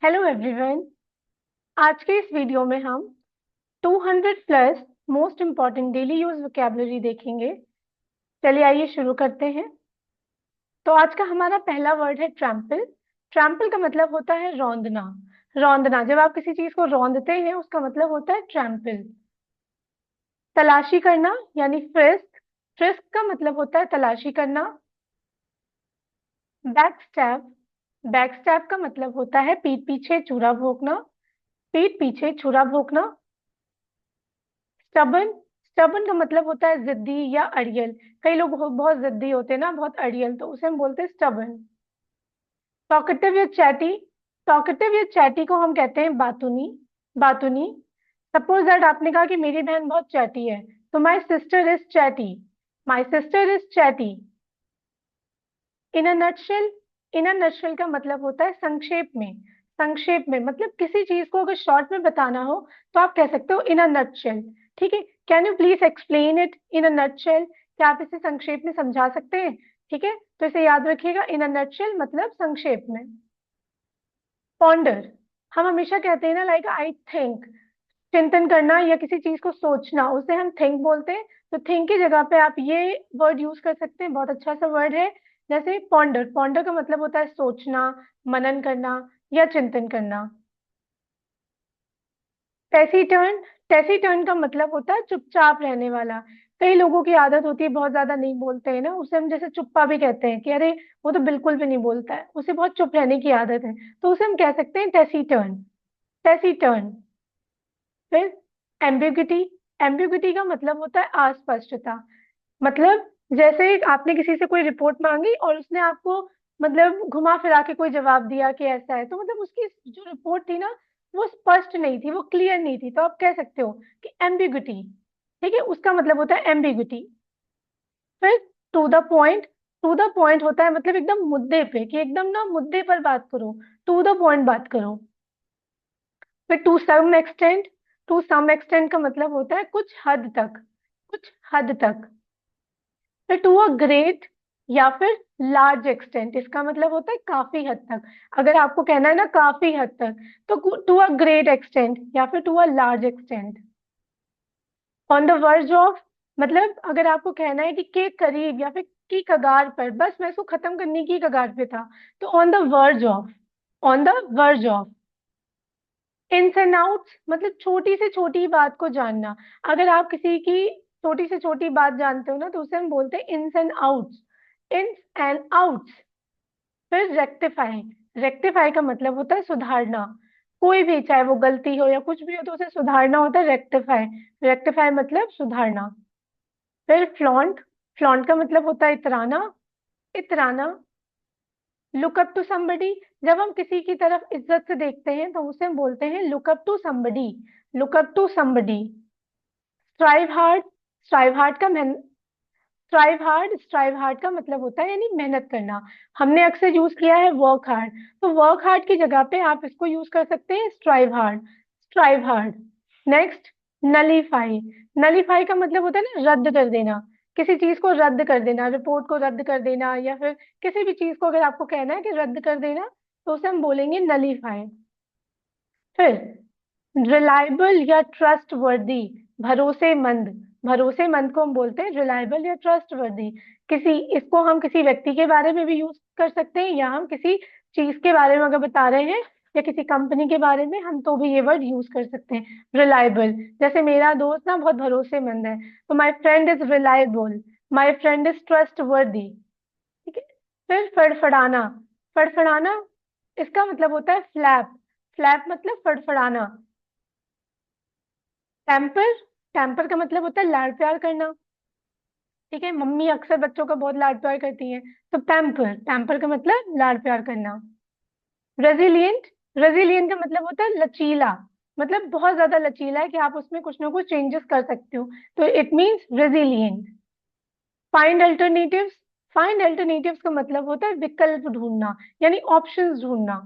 Hello everyone. आज के इस वीडियो में हम 200 plus most important daily use vocabulary देखेंगे। चलिए आइए शुरू करते हैं। तो आज का हमारा पहला वर्ड है ट्रैम्पल। ट्रैम्पल का मतलब होता है रौंदना। रौंदना, जब आप किसी चीज को रौंदते हैं उसका मतलब होता है ट्रैम्पल। तलाशी करना यानी फ्रिस्क। फ्रिस्क का मतलब होता है तलाशी करना। Back stab. बैक स्टैब का मतलब होता है पीठ पीछे छुरा भोंकना। पीठ पीछे छुरा भोंकना। स्टबन। स्टबन का मतलब होता है जिद्दी या अड़ियल। कई लोग बहुत जिद्दी होते हैं ना, बहुत अड़ियल, तो उसे हम बोलते हैं स्टबन। टॉकेटिव या चैटी। टॉकेटिव या चैटी को हम कहते हैं बातूनी। बातूनी। सपोज दैट आपने कहा कि मेरी बहन बहुत चैटी है, तो my sister is chatty. My sister is chatty. In a nutshell. In a nutshell का मतलब होता है संक्षेप में। संक्षेप में मतलब किसी चीज को अगर शॉर्ट में बताना हो तो आप कह सकते हो इन अ नटशेल। ठीक है। Can you please explain it in a nutshell? क्या आप इसे संक्षेप में समझा सकते हैं? ठीक है, तो इसे याद रखिएगा, इन अ नटशेल मतलब संक्षेप में। पॉन्डर। हम हमेशा कहते हैं ना, लाइक आई थिंक। चिंतन करना या किसी चीज को सोचना, उसे हम थिंक बोलते हैं। तो थिंक की जगह पे आप ये वर्ड यूज कर सकते हैं, बहुत अच्छा सा वर्ड है। जैसे पॉन्डर। पॉन्डर का मतलब होता है सोचना, मनन करना या चिंतन करना। टेसीटर्न। टेसीटर्न का मतलब होता है चुपचाप रहने वाला। कई लोगों की आदत होती है बहुत ज्यादा नहीं बोलते हैं ना, उसे हम जैसे चुप्पा भी कहते हैं कि अरे वो तो बिल्कुल भी नहीं बोलता है, उसे बहुत चुप रहने की आदत है, तो उसे हम कह सकते हैं टेसीटर्न। टेसीटर्न। फिर एम्बिग्यूटी। एम्बिग्यूटी का मतलब होता है अस्पष्टता। मतलब जैसे आपने किसी से कोई रिपोर्ट मांगी और उसने आपको मतलब घुमा फिरा के कोई जवाब दिया कि ऐसा है, तो मतलब उसकी जो रिपोर्ट थी ना, वो स्पष्ट नहीं थी, वो क्लियर नहीं थी, तो आप कह सकते हो कि एम्बिग्यूटी। ठीक है, उसका मतलब होता है एम्बिग्यूटी। फिर to the point. To the point होता है मतलब एकदम मुद्दे पे, कि एकदम ना मुद्दे पर बात करो, टू द पॉइंट बात करो। फिर to some extent. To some extent का मतलब होता है कुछ हद तक। कुछ हद तक। फिर टू अ ग्रेट या फिर लार्ज एक्सटेंट, इसका मतलब होता है काफी हद तक। अगर आपको कहना है ना काफी हद तक, तो टू अ ग्रेट एक्सटेंट या फिर to a large extent. On the verge of, मतलब अगर आपको कहना है कि के करीब या फिर की कगार पर, बस मैं इसको खत्म करने की कगार पे था, तो on the verge of. On the verge of. Ins and outs मतलब छोटी से छोटी बात को जानना। अगर आप किसी की छोटी से छोटी बात जानते हो ना, तो उसे हम बोलते हैं ins and outs. Ins and outs. फिर रेक्टिफाई। रेक्टिफाई का मतलब होता है सुधारना। कोई भी, चाहे वो गलती हो या कुछ भी हो, तो उसे सुधारना होता है रेक्टिफाई। रेक्टिफाई मतलब सुधारना। फिर फ्लॉन्ट। फ्लॉन्ट का मतलब होता है इतराना। इतराना। Look up to somebody. जब हम किसी की तरफ इज्जत से देखते हैं तो उसे हम बोलते हैं look up to somebody. Look up to somebody. Strive hard. Strive hard का स्ट्राइव हार्ड। स्ट्राइव हार्ड का मतलब होता है यानी मेहनत करना। हमने अक्सर यूज किया है वर्क हार्ड, तो वर्क हार्ड की जगह पे आप इसको यूज कर सकते हैं strive hard. Strive hard. Next, nullify. Nullify का मतलब होता है ना रद्द कर देना। किसी चीज को रद्द कर देना, रिपोर्ट को रद्द कर देना, या फिर किसी भी चीज को अगर आपको कहना है कि रद्द कर देना, तो उसे हम बोलेंगे नलीफाई। फिर रिलायबल या ट्रस्ट वर्दी। भरोसेमंद। भरोसेमंद को हम बोलते हैं रिलायबल या ट्रस्ट वर्दी। किसी, इसको हम किसी व्यक्ति के बारे में भी यूज कर सकते हैं, या हम किसी चीज के बारे में अगर बता रहे हैं या किसी कंपनी के बारे में, हम तो भी ये वर्ड यूज कर सकते हैं रिलायबल। जैसे मेरा दोस्त ना बहुत भरोसेमंद है, तो my friend is reliable. My friend is trust वर्दी। ठीक है। फिर फड़फड़ाना। फड़फड़ाना, इसका मतलब होता है फ्लैप। फ्लैप मतलब फड़फड़ाना। पैम्पर। पैम्पर का मतलब होता है लाड प्यार करना। ठीक है, मम्मी अक्सर बच्चों का बहुत लाड प्यार करती है, तो पैम्पर। पैम्पर का मतलब लाड प्यार करना। रेजिलियंट। रेजिलियंट का मतलब होता है लचीला। मतलब बहुत ज्यादा लचीला है कि आप उसमें कुछ ना कुछ चेंजेस कर सकते हो, तो it means resilient. Find alternatives. Find alternatives का मतलब होता है विकल्प ढूंढना, यानी ऑप्शंस ढूंढना।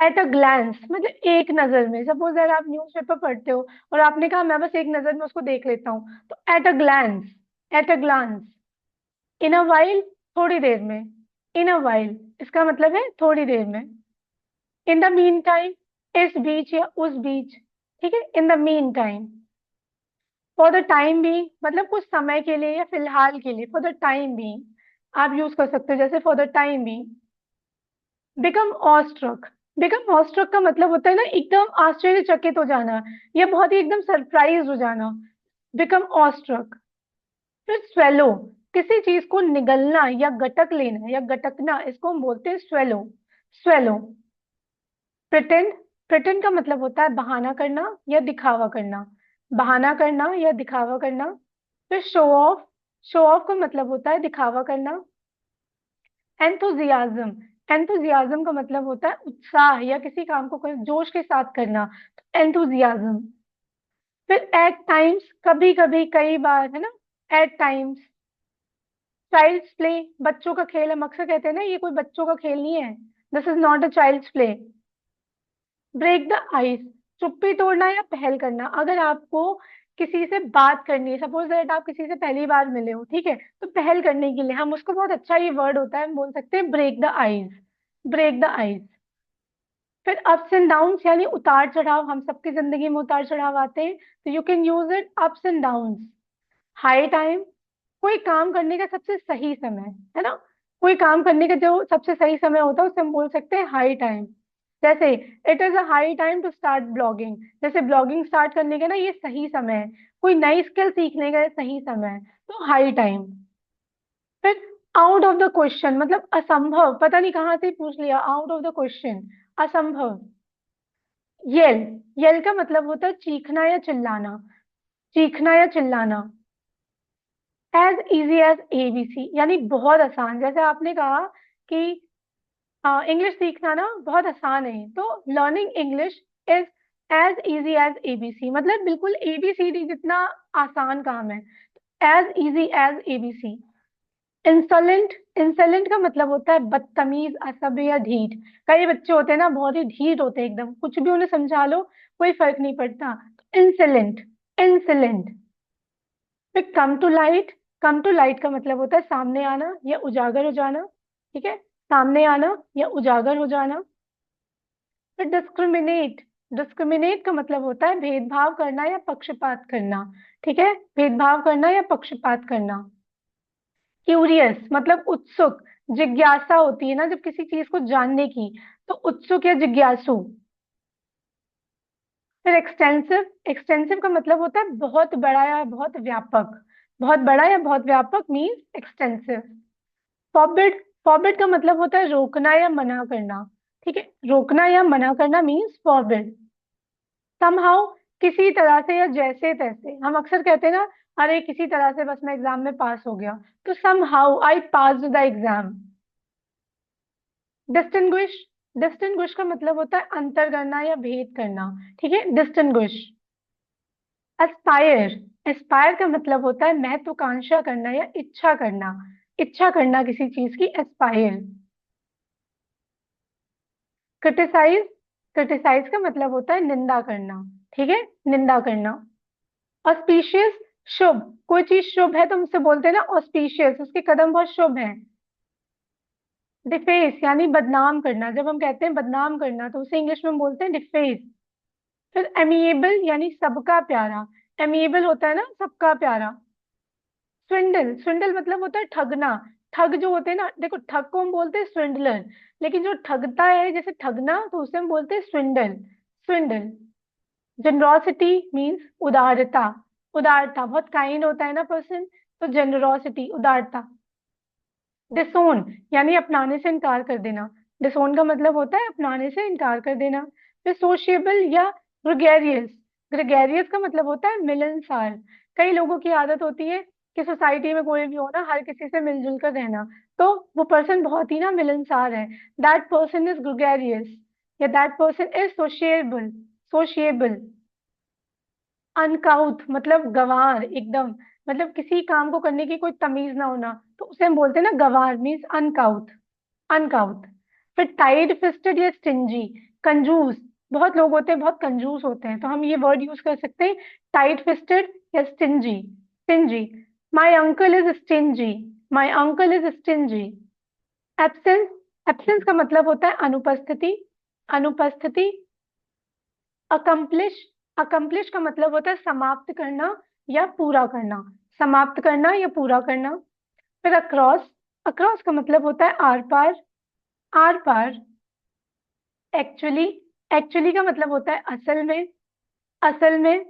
एट अ ग्लैंस मतलब एक नजर में। सपोज दैट आप न्यूज़पेपर पढ़ते हो और आपने कहा मैं बस एक नजर में उसको देख लेता हूँ, तो at a glance. At a glance. In a while थोड़ी देर में। इन अ वाइल इसका मतलब है थोड़ी देर में। इन द मीन टाइम, इस बीच या उस बीच, ठीक है, in the mean time. For the time भी मतलब कुछ समय के लिए या फिलहाल के लिए, फॉर द टाइम भी आप यूज कर सकते हो, जैसे फॉर द टाइम भी। बिकम ऑस्ट्रक, बिकम ऑस्ट्रक का मतलब होता है ना एकदम आश्चर्यचकित हो जाना, या बहुत ही एकदम सरप्राइज हो जाना, बिकम ऑस्ट्रक। फिर स्वेलो, किसी चीज को निगलना या गटक लेना या गटकना, इसको हम बोलते हैं स्वेलो, स्वेलो। प्रिटेंड, प्रिटेंड का मतलब होता है बहाना करना या दिखावा करना, बहाना करना या दिखावा करना। फिर शो ऑफ, शो ऑफ का मतलब होता है दिखावा करना। एंथुजियाज्म, एंथुजियाज्म का मतलब होता है उत्साह या किसी काम को जोश के साथ करना, एंथुजियाज्म। फिर एट टाइम्स, कभी कभी, कई बार, है ना, एट टाइम्स। चाइल्ड्स प्ले, बच्चों का खेल, हम अक्सर कहते हैं ना ये कोई बच्चों का खेल नहीं है, this is not a child's play. Break the ice, चुप्पी तोड़ना या पहल करना। अगर आपको किसी से बात करनी है, सपोज दैट आप किसी से पहली बार मिले हो, ठीक है, तो पहल करने के लिए हम उसको, बहुत अच्छा ये वर्ड होता है, हम बोल सकते हैं break the ice, break the ice. फिर अप्स एंड डाउन्स यानी उतार चढ़ाव, हम सबकी जिंदगी में उतार चढ़ाव आते हैं, तो you can use it ups and downs. High time, कोई काम करने का सबसे सही समय, है ना, कोई काम करने का जो सबसे सही समय होता है उसे हम बोल सकते हैं हाई टाइम। जैसे it is a high time to start blogging, जैसे ब्लॉगिंग स्टार्ट करने का ना ये सही समय है, कोई नई स्किल सीखने का ये सही समय है, तो हाई टाइम। फिर आउट ऑफ द क्वेश्चन मतलब असंभव, पता नहीं कहाँ से पूछ लिया, आउट ऑफ द क्वेश्चन, असंभव। येल, येल का मतलब होता है चीखना या चिल्लाना, चीखना या चिल्लाना। एज इजी एज एबीसी यानी बहुत आसान, जैसे आपने कहा कि इंग्लिश सीखना ना बहुत आसान है, तो learning English is as easy as ABC, मतलब बिल्कुल एबीसीडी जितना आसान काम है, as easy as ABC. Insolent, insolent का मतलब होता है बदतमीज, असभ्य या ढीठ। कई बच्चे होते हैं ना बहुत ही ढीठ होते हैं एकदम, कुछ भी उन्हें समझा लो कोई फर्क नहीं पड़ता, इंसोलेंट, इंसोलेंट। फिर come to light, come to light का मतलब होता है सामने आना या उजागर हो जाना, ठीक है, सामने आना या उजागर हो जाना। फिर डिस्क्रिमिनेट, डिस्क्रिमिनेट का मतलब होता है भेदभाव करना या पक्षपात करना, ठीक है, भेदभाव करना या पक्षपात करना। क्यूरियस मतलब उत्सुक, जिज्ञासा होती है ना जब किसी चीज को जानने की, तो उत्सुक या जिज्ञासु। फिर एक्सटेंसिव, एक्सटेंसिव का मतलब होता है बहुत बड़ा या बहुत व्यापक, बहुत बड़ा या बहुत व्यापक मीन्स एक्सटेंसिव। फॉरबिड, फॉरबिड का मतलब होता है रोकना या मना करना, ठीक है, रोकना या मना करना मीन्स फॉरबिड। समहाउ, किसी तरह से या जैसे तैसे, हम अक्सर कहते हैं ना अरे किसी तरह से बस मैं एग्जाम में पास हो गया, तो somehow I pass the exam. Distinguish, distinguish का मतलब होता है अंतर करना या भेद करना, ठीक है, डिस्टिंग्विश। एस्पायर, एस्पायर का मतलब होता है महत्वाकांक्षा करना या इच्छा करना, इच्छा करना किसी चीज की, एस्पायर। क्रिटिसाइज, क्रिटिसाइज का मतलब होता है निंदा करना, ठीक है, निंदा करना। ऑस्पिशियस, शुभ, कोई चीज शुभ है तो हम उसे बोलते हैं ना ऑस्पिशियस, उसके कदम बहुत शुभ हैं। डिफेस यानी बदनाम करना, जब हम कहते हैं बदनाम करना तो उसे इंग्लिश में हम बोलते हैं डिफेस। फिर एमिएबल यानी सबका प्यारा, एमिएबल होता है ना सबका प्यारा। स्विंडल, स्विंडल मतलब होता है ठगना, ठग जो होते हैं ना, देखो ठग को हम बोलते हैं स्विंडलर, लेकिन जो ठगता है जैसे ठगना तो उसे हम बोलते हैं स्विंडल, स्विंडल। जनरोसिटी मीन्स उदारता, उदारता, बहुत काइंड होता है ना पर्सन, तो जनरोसिटी, उदारता। डिसोन यानी अपनाने से इनकार कर देना, डिसोन का मतलब होता है अपनाने से इनकार कर देना। फिर सोशिएबल या ग्रेगेरियस, ग्रेगेरियस का मतलब होता है मिलनसार। कई लोगों की आदत होती है कि सोसाइटी में कोई भी हो ना हर किसी से मिलजुल कर रहना, तो वो पर्सन बहुत ही ना मिलनसार है, दैट पर्सन इज ग्रेगेरियस, या that person is sociable, sociable. अनकाउथ मतलब गंवार एकदम, मतलब किसी काम को करने की कोई तमीज ना होना, तो उसे हम बोलते हैं ना गंवार, मीन्स अनकाउथ, अनकाउथ। फिर टाइड फिस्टेड या स्टिंजी, कंजूस, बहुत लोग होते हैं बहुत कंजूस होते हैं, तो हम ये वर्ड यूज कर सकते हैं टाइट फिस्टेड या stingy, stingy. My uncle is stingy, my uncle is stingy. Absence, absence का मतलब होता है अनुपस्थिति। अनुपस्थिति। अकम्प्लिश, अकम्प्लिश का मतलब होता है समाप्त करना या पूरा करना, समाप्त करना या पूरा करना। फिर अक्रॉस, अक्रॉस का मतलब होता है आर पार, आर पार। एक्चुअली, एक्चुअली का मतलब होता है असल में, असल में।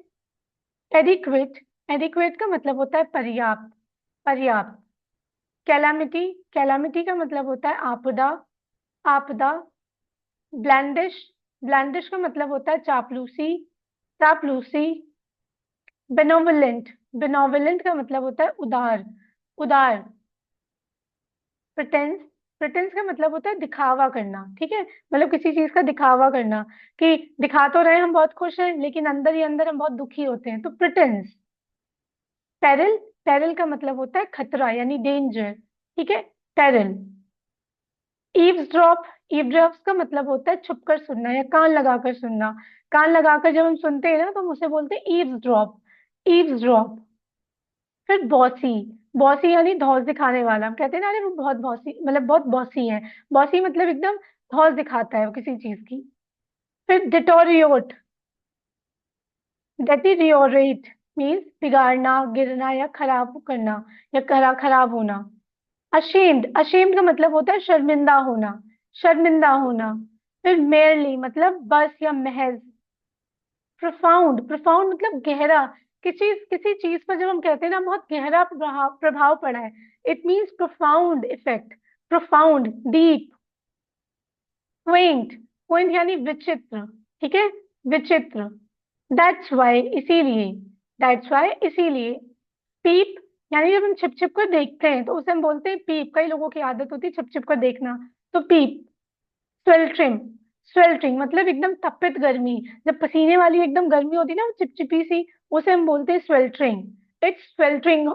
एडिक्वेट, एडिक्वेट का मतलब होता है पर्याप्त, पर्याप्त। कैलामिटी, कैलामिटी का मतलब होता है आपदा, आपदा। ब्लैंडिश, ब्लैंडिश का मतलब होता है चापलूसी, चापलूसी। बेनोवलेंट, बेनोवलेंट का मतलब होता है उदार, उदार। प्रिटेंस, प्रिटेंस का मतलब होता है दिखावा करना, ठीक है, मतलब किसी चीज का दिखावा करना, कि दिखा तो रहे हम बहुत खुश हैं लेकिन अंदर ही अंदर हम बहुत दुखी होते हैं, तो प्रिटेंस। पेरिल, पेरिल का मतलब होता है खतरा यानी डेंजर, ठीक है, पेरिल। ईव्सड्रॉप, ईव्सड्रॉप का मतलब होता है छुपकर सुनना या कान लगाकर सुनना, कान लगाकर जब हम सुनते हैं ना तो हम उसे बोलते हैं ईव्सड्रॉप, ईव्सड्रॉप। फिर बॉसी, बॉसी यानी धौंस दिखाने वाला, हम कहते हैं ना अरे वो बहुत बॉसी, मतलब बहुत बॉसी है, बॉसी मतलब एकदम धौंस दिखाता है वो किसी चीज की। फिर डिटोरियोट, डेटीरियोरेट मीन्स बिगाड़ना, गिरना या खराब करना या खराब होना। अशेम्ड, अशेम्ड का मतलब होता है शर्मिंदा होना, शर्मिंदा होना। फिर मेयरली मतलब बस या महज। प्रोफाउंड, प्रोफाउंड मतलब गहरा, किसी चीज पर जब हम कहते हैं ना बहुत गहरा प्रभाव प्रभाव पड़ा है, it means profound effect, profound, deep. Quint, Quint यानी विचित्र, ठीक है, विचित्र। दैट्स वाई इसीलिए, दैट्स वाई इसीलिए। पीप यानी जब हम छिप छिप कर देखते हैं तो उसे हम बोलते हैं पीप, कई लोगों की आदत होती है छिप छिप कर देखना, तो पीप। स्वेल्ट्रिंग, स्वेल्ट्रिंग मतलब एकदम तपित गर्मी, जब पसीने वाली एकदम गर्मी होती है ना वो चिपचिपी सी, उसे हम बोलते हैं sweltering. It's sweltering,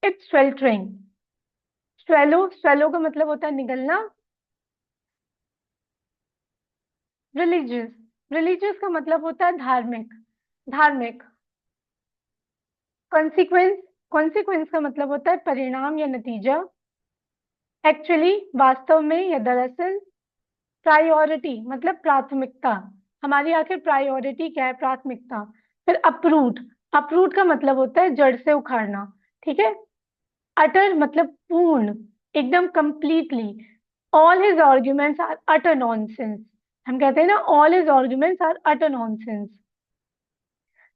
it's sweltering. Swallow, swallow का मतलब होता है निगलना। रिलीजियस, रिलीजियस का मतलब होता है धार्मिक, धार्मिक। कॉन्सिक्वेंस, कॉन्सिक्वेंस का मतलब होता है परिणाम या नतीजा। एक्चुअली वास्तव में या दरअसल। प्रायोरिटी मतलब प्राथमिकता, हमारी आखिर प्रायोरिटी क्या है, प्राथमिकता। फिर अपरूट, अपरूट का मतलब होता है जड़ से उखाड़ना, ठीक है। अटर मतलब पूर्ण, एकदम completely. All his arguments are utter nonsense, हम कहते हैं ना all his arguments are utter nonsense.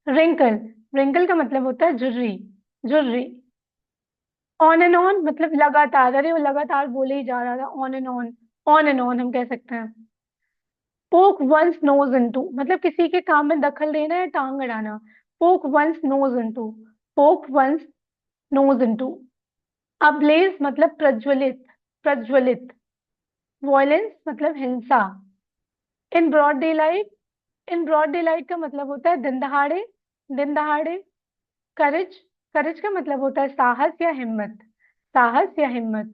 Wrinkle, wrinkle का मतलब होता है झुर्री, झुर्री। ऑन एंड ऑन मतलब लगातार, अरे वो लगातार बोले ही जा रहा था, on and on, on and on हम कह सकते हैं। पोक वंस नोज इनटू मतलब किसी के काम में दखल देना या टांग अड़ाना, poke one's nose into, poke one's nose into. Ablaze मतलब प्रज्वलित, प्रज्वलित। वॉयलेंस मतलब हिंसा। In broad daylight, in broad daylight का मतलब होता है दिन दहाड़े, दिन दहाड़े। करेज, करेज का मतलब होता है साहस या हिम्मत, साहस या हिम्मत।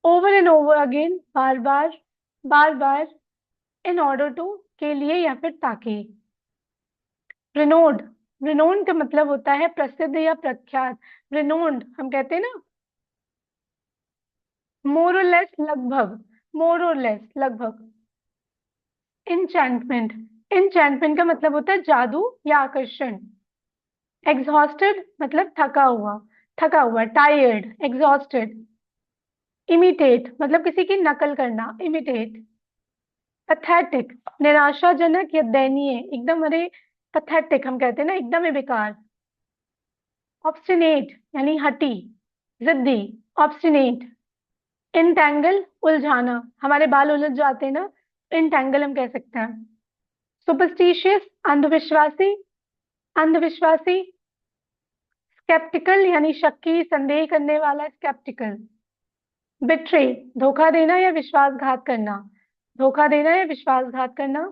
ओवर एंड ओवर अगेन बार बार, बार बार। इन ऑर्डर टू के लिए या फिर ताकि। रिनोड, रिनोन का मतलब होता है प्रसिद्ध या प्रख्यात, रिनोन्ड हम कहते हैं ना। मोर और लेस लगभग, मोर और लेस लगभग। इंचैंटमेंट, इंचैंटमेंट का मतलब होता है जादू या आकर्षण। एग्जॉस्टेड मतलब थका हुआ, थका हुआ, टायर्ड, एग्जॉस्टेड। इमिटेट मतलब किसी की नकल करना, इमिटेट। पथेटिक निराशाजनक या दयनीय, एकदम अरे पथेटिक हम कहते हैं ना एकदम ही बेकार। ऑब्स्टिनेट यानी हठी, जिद्दी, ऑब्स्टिनेट। इंटैंगल उलझाना, हमारे बाल उलझ जाते हैं ना, इंटैंगल हम कह सकते हैं। सुपरस्टिशियस अंधविश्वासी, अंधविश्वासी। स्केप्टिकल यानी शक्की संदेह करने वाला, स्केप्टिकल। बिट्रे धोखा देना या विश्वासघात करना, धोखा देना या विश्वासघात करना।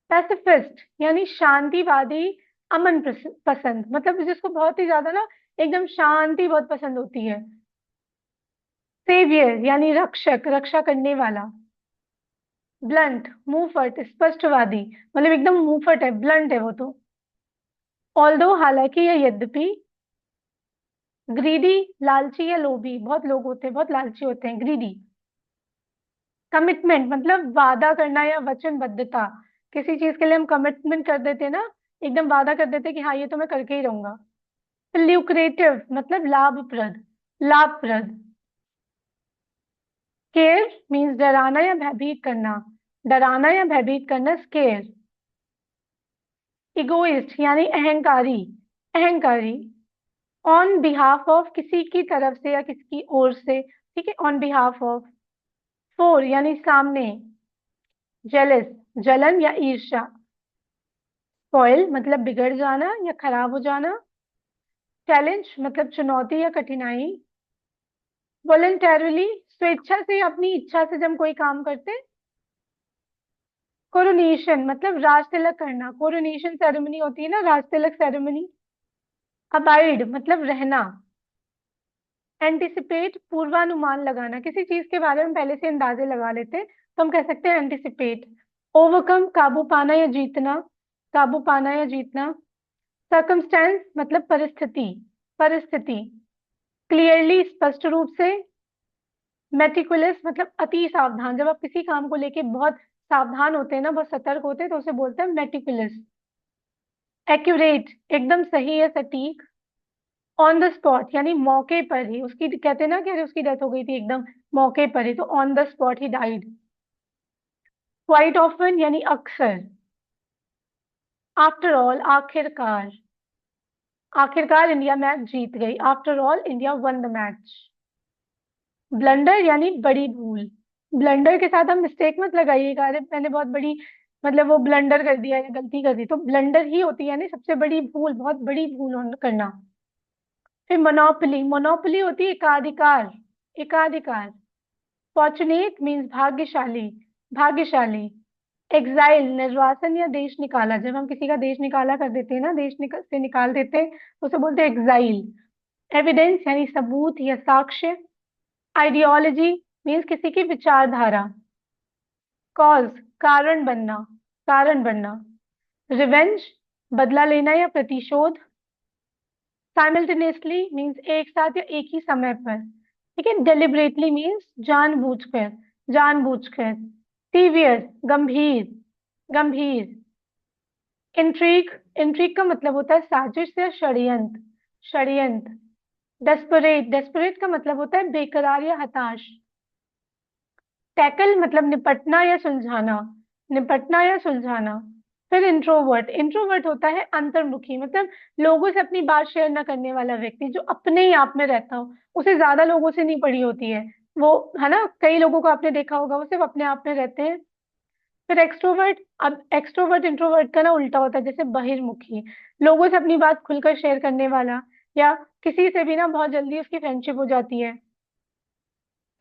पैसिफिस्ट यानी शांतिवादी, अमन पसंद, मतलब जिसको बहुत ही ज्यादा ना एकदम शांति बहुत पसंद होती है। सेवियर यानी रक्षक, रक्षा करने वाला। ब्लंट मुंहफट, स्पष्टवादी, मतलब एकदम मुंहफट है, ब्लंट है वो तो। ऑल्दो हालांकि या यद्यपि। ग्रीडी लालची या लोभी, बहुत लोग होते हैं बहुत लालची होते हैं, ग्रीडी। कमिटमेंट मतलब वादा करना या वचनबद्धता। किसी चीज के लिए हम कमिटमेंट कर देते हैं ना, एकदम वादा कर देते हैं कि हाँ ये तो मैं करके ही रहूंगा। ल्यूक्रेटिव मतलब लाभप्रद, लाभप्रद। स्केयर मीन्स डराना या भयभीत करना, डराना या भयभीत करना स्केयर। इगोइस्ट यानी अहंकारी, अहंकारी। ऑन बिहाफ ऑफ किसी की तरफ से या किसी की ओर से, ठीक है, ऑन बिहाफ ऑफ। फोर यानी सामने। जेलस जलन या ईर्ष्या। स्पॉइल मतलब बिगड़ जाना या खराब हो जाना। चैलेंज मतलब चुनौती या कठिनाई। वॉलंटरली स्वेच्छा से, अपनी इच्छा से जब हम कोई काम करते। कोरोनेशन मतलब राज तिलक करना, कोरोनेशन सेरेमनी होती है ना, राज तिलक सेरेमनी। अबाइड मतलब रहना। एंटिसिपेट पूर्वानुमान लगाना, किसी चीज के बारे में पहले से अंदाजे लगा लेते हैं तो हम कह सकते हैं एंटिसिपेट। ओवरकम काबू पाना या जीतना, काबू पाना या जीतना। सर्कमस्टेंस मतलब परिस्थिति, परिस्थिति। क्लियरली स्पष्ट रूप से। मेटिकुलस मतलब अति सावधान, जब आप किसी काम को लेके बहुत सावधान होते हैं ना, बहुत सतर्क होते हैं तो उसे बोलते हैं मेटिकुलस। एक्यूरेट एकदम सही या सटीक। ऑन द स्पॉट यानी मौके पर ही, उसकी कहते हैं ना कि अरे उसकी डेथ हो गई थी एकदम मौके पर ही, तो on the spot he died. Quite often यानी अक्सर। आफ्टर ऑल आखिरकार, आखिरकार इंडिया मैच जीत गई, after all India one the match. Blunder यानी बड़ी भूल, ब्लंडर के साथ हम मिस्टेक मत लगाइएगा, अरे मैंने बहुत बड़ी मतलब वो ब्लंडर कर दिया या गलती कर दी, तो ब्लंडर ही होती है यानी सबसे बड़ी भूल, बहुत बड़ी भूल करना। फिर मोनोपोली, मोनोपोली होती है एकाधिकार, एकाधिकार। फॉर्चुनेट मीन्स भाग्यशाली, भाग्यशाली। एग्जाइल निर्वासन या देश निकाला, जब हम किसी का देश निकाला कर देते हैं ना, से निकाल देते हैं तो उसे बोलते हैं एग्जाइल। एविडेंस यानी सबूत या साक्ष्य। आइडियोलॉजी मीन्स किसी की विचारधारा। कॉज कारण बनना, कारण बनना। रिवेंज बदला लेना या प्रतिशोध। साइमल्टेनियसली मीन्स एक साथ या एक ही समय पर, ठीक है। डेलिबरेटली मीन्स जानबूझकर, जानबूझकर। सीवियर गंभीर, गंभीर। इंट्रीग, इंट्रीग का मतलब होता है साजिश या षड्यंत्र, षड्यंत्र। डेस्परेट, डेस्परेट का मतलब होता है बेकरार या हताश। टैकल मतलब निपटना या सुलझाना, निपटना या सुलझाना। फिर इंट्रोवर्ट, इंट्रोवर्ट होता है अंतर्मुखी, मतलब लोगों से अपनी बात शेयर न करने वाला व्यक्ति, जो अपने ही आप में रहता हो, उसे ज्यादा लोगों से नहीं पड़ी होती है वो, है ना, कई लोगों को आपने देखा होगा वो सिर्फ अपने आप में रहते हैं। फिर एक्सट्रोवर्ट, अब एक्सट्रोवर्ट इंट्रोवर्ट का ना उल्टा होता है, जैसे बहिर्मुखी, लोगों से अपनी बात खुलकर शेयर करने वाला, या किसी से भी ना बहुत जल्दी उसकी फ्रेंडशिप हो जाती है।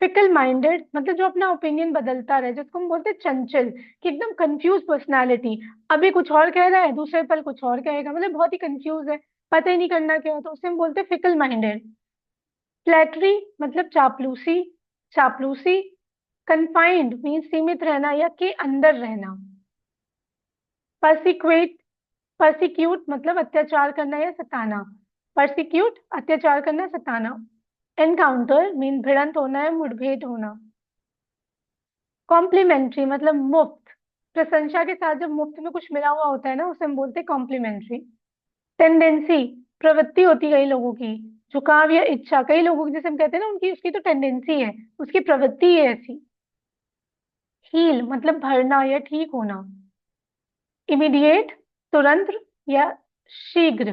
फिकल माइंडेड मतलब जो अपना ओपिनियन बदलता रहे, जिसको हम बोलते हैं चंचल, कि एकदम कंफ्यूज पर्सनालिटी, अभी कुछ और कह रहा है दूसरे पल कुछ और कहेगा, मतलब बहुत ही कंफ्यूज है, पता ही नहीं करना क्या है, तो उसे हम बोलते हैं फिकल माइंडेड। फ्लैटरी मतलब चापलूसी, चापलूसी। कन्फाइंड मीन्स सीमित रहना या के अंदर रहना। परसिक्वेट, परसिक्यूट मतलब अत्याचार करना या सताना, परसिक्यूट अत्याचार करना सताना। एनकाउंटर मीन भिड़ंत होना है, मुठभेड़ होना। कॉम्प्लीमेंट्री मतलब मुफ्त, प्रशंसा के साथ जब मुफ्त में कुछ मिला हुआ होता है ना उसे हम बोलते हैं कॉम्प्लीमेंट्री। टेंडेंसी प्रवृत्ति होती है कई लोगों की, झुकाव या इच्छा, कई लोगों की जैसे हम कहते हैं ना उनकी उसकी तो टेंडेंसी है, उसकी प्रवृत्ति है ऐसी। हील मतलब भरना या ठीक होना। इमीडिएट तुरंत या शीघ्र।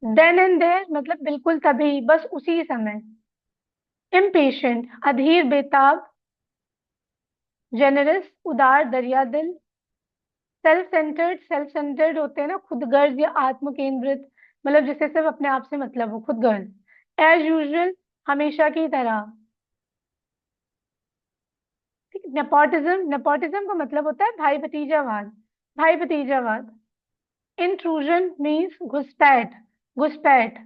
देन एंड देयर मतलब बिल्कुल तभी, बस उसी समय। इम्पेशेंट अधीर बेताब। जेनरस उदार दरिया दिल। सेल्फ सेंटर्ड, सेल्फ सेंटर्ड होते हैं ना खुदगर्ज या आत्म केंद्रित, मतलब जिसे सिर्फ अपने आप से मतलब हो, खुदगर्ज। एज यूजुअल हमेशा की तरह। ठीक। नेपोटिज्म, नेपोटिज्म का मतलब होता है भाई भतीजावाद, भाई भतीजावाद। इंट्रूजन मीन्स घुसपैठ, घुसपैठ।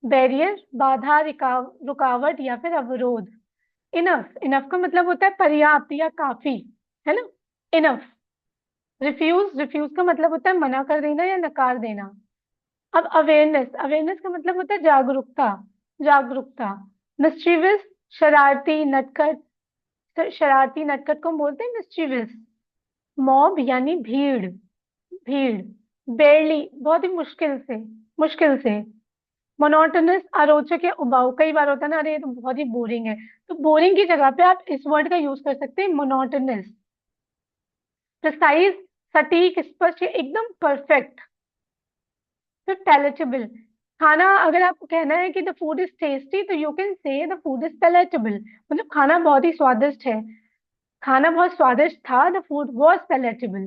बैरियर बाधा, रुकावट या फिर अवरोध। इनफ, इनफ का मतलब होता है पर्याप्त या काफी, है ना, इनफ। रिफ्यूज, रिफ्यूज का मतलब होता है मना कर देना या नकार देना। अब अवेयरनेस, अवेयरनेस का मतलब होता है जागरूकता, जागरूकता। मिस्चीवियस शरारती, नटखट। शरारती नटखट को हम बोलते हैं मिस्चीवियस। मॉब यानी भीड़, भीड़। बेरली बहुत ही मुश्किल से, मुश्किल से। मोनोटोनस अरोचक या उबाऊ, कई बार होता है ना, अरे ये तो बहुत ही बोरिंग है, तो बोरिंग की जगह पे आप इस वर्ड का यूज कर सकते हैं, मोनोटोनस। प्रिसाइज, सटीक, स्पष्ट या एकदम परफेक्ट। फिर पैलेटेबल, खाना अगर आपको कहना है कि द फूड इज टेस्टी तो you can say the food is palatable, मतलब खाना बहुत ही स्वादिष्ट है, खाना बहुत स्वादिष्ट था, the food was palatable.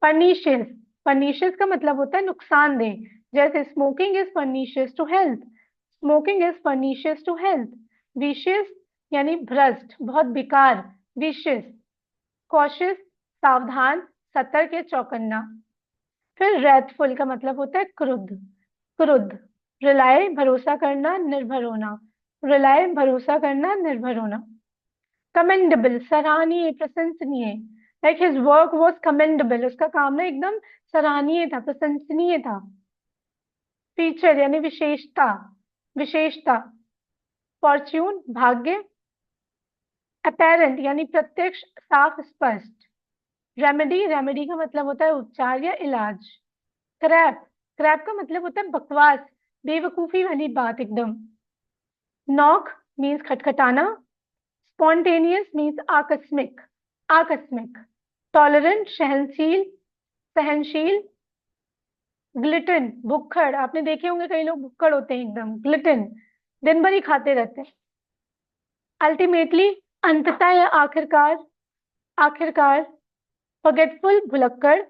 Pernicious, pernicious का मतलब होता है नुकसानदेह, जैसे smoking is pernicious to health, smoking is pernicious to health. Vicious यानी भ्रष्ट, बहुत बेकार, विशियस। कॉशियस, सावधान, सतर्क या चौकन्ना। फिर रेथफुल का मतलब होता है क्रुद्ध, क्रुद्ध। रिलाय भरोसा करना, निर्भर होना, रिलाय भरोसा करना, निर्भर होना। कमेंडेबल सराहनीय, प्रशंसनीय, like his work was commendable, उसका काम ना एकदम सराहनीय था, प्रशंसनीय था। फीचर यानी विशेषता, विशेषता। फॉर्च्यून भाग्य। अपेरेंट यानी प्रत्यक्ष, साफ, स्पष्ट। रेमेडी, रेमेडी का मतलब होता है उपचार या इलाज। क्रैप, क्रैप का मतलब होता है बकवास, बेवकूफी वाली बात एकदम। नॉक मीन्स खटखटाना। स्पॉन्टेनियस मीन्स आकस्मिक, आकस्मिक। टॉलरेंट सहनशील, सहनशील। ग्लिटन भुक्खड़, आपने देखे होंगे कई लोग भुक्खड़ होते हैं एकदम, ग्लिटन, दिन भर ही खाते रहते हैं। अल्टीमेटली अंततः या आखिरकार, आखिरकार। फॉरगेटफुल भुलक्कड़,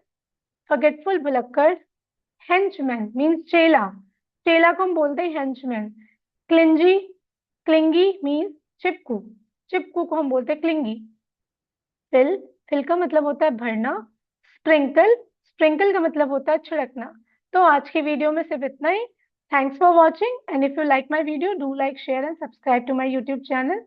फॉरगेटफुल भुलक्कड़। हेंचमैन मीन्स चेला, चेला को हम बोलते हैं हेंचमैन। क्लिंजी, क्लिंगी मीन्स चिपकू, चिपकू को हम बोलते हैं क्लिंगी। फिल, फिल का मतलब होता है भरना। स्प्रिंकल, स्प्रिंकल का मतलब होता है छिड़कना। तो आज की वीडियो में सिर्फ इतना ही। Thanks for watching and if you like my video do like share and subscribe to my YouTube channel.